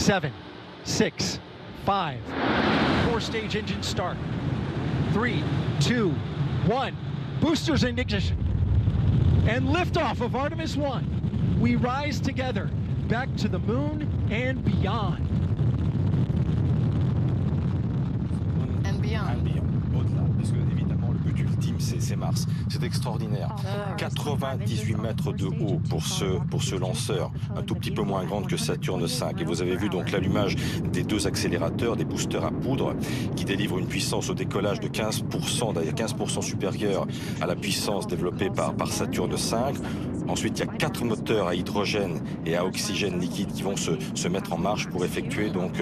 7, 6, 5. 4-stage engine start. 3, 2, 1. Boosters in ignition. And liftoff of Artemis 1. We rise together back to the moon and beyond. And beyond. Au-delà, parce que évidemment le but ultime c'est Mars. C'est extraordinaire. 98 mètres de haut pour ce lanceur, un tout petit peu moins grande que Saturne V. Et vous avez vu donc l'allumage des deux accélérateurs, des boosters à poudre, qui délivrent une puissance au décollage de 15%, d'ailleurs 15% supérieure à la puissance développée par Saturne V. Ensuite, il y a 4 moteurs à hydrogène et à oxygène liquide qui vont se mettre en marche pour effectuer donc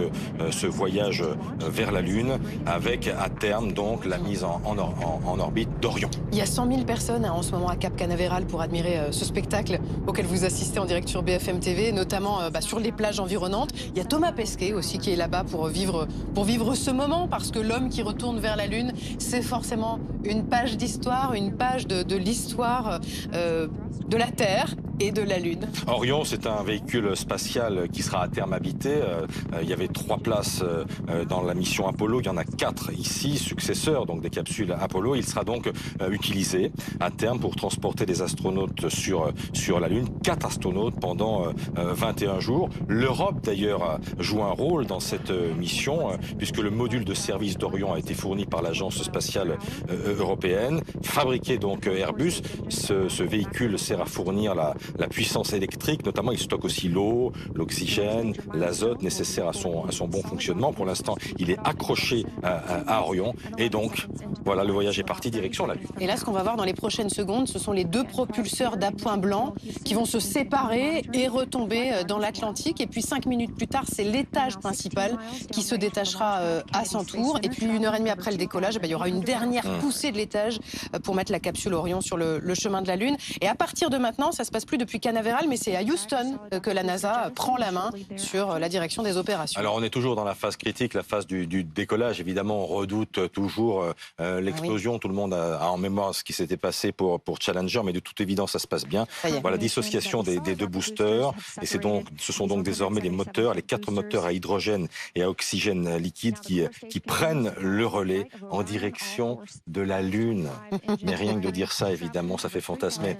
ce voyage vers la Lune, avec à terme donc la mise en orbite d'Orion. Il y a 100 000 personnes en ce moment à Cap Canaveral pour admirer ce spectacle auquel vous assistez en direct sur BFM TV, notamment sur les plages environnantes. Il y a Thomas Pesquet aussi qui est là-bas pour vivre ce moment, parce que l'homme qui retourne vers la Lune, c'est forcément une page d'histoire, une page de l'histoire de la Terre et de la Lune. Orion, c'est un véhicule spatial qui sera à terme habité. Il y avait 3 places dans la mission Apollo. Il y en a 4 ici, successeurs donc des capsules Apollo. Il sera donc utilisé à terme pour transporter des astronautes sur la Lune. 4 astronautes pendant 21 jours. L'Europe d'ailleurs joue un rôle dans cette mission, puisque le module de service d'Orion a été fourni par l'agence spatiale européenne. Fabriqué donc Airbus, ce véhicule sert à fournir la puissance électrique, notamment il stocke aussi l'eau, l'oxygène, l'azote nécessaire à son bon fonctionnement. Pour l'instant, il est accroché à Orion et donc voilà, le voyage est parti direction la Lune. Et là, ce qu'on va voir dans les prochaines secondes, ce sont les 2 propulseurs d'appoint blanc qui vont se séparer et retomber dans l'Atlantique. Et puis 5 minutes plus tard, c'est l'étage principal qui se détachera à son tour. Et puis 1h30 après le décollage, il y aura une dernière poussée de l'étage pour mettre la capsule Orion sur le chemin de la Lune. Et à partir de maintenant, ça se passe plus depuis Canaveral, mais c'est à Houston que la NASA prend la main sur la direction des opérations. Alors on est toujours dans la phase critique, la phase du décollage. Évidemment, on redoute toujours l'explosion. Tout le monde a en mémoire ce qui s'était passé pour Challenger, mais de toute évidence, ça se passe bien. Voilà, dissociation des 2 boosters. Et ce sont donc désormais les 4 moteurs à hydrogène et à oxygène liquide qui prennent le relais en direction de la Lune. Mais rien que de dire ça, évidemment, ça fait fantasmer.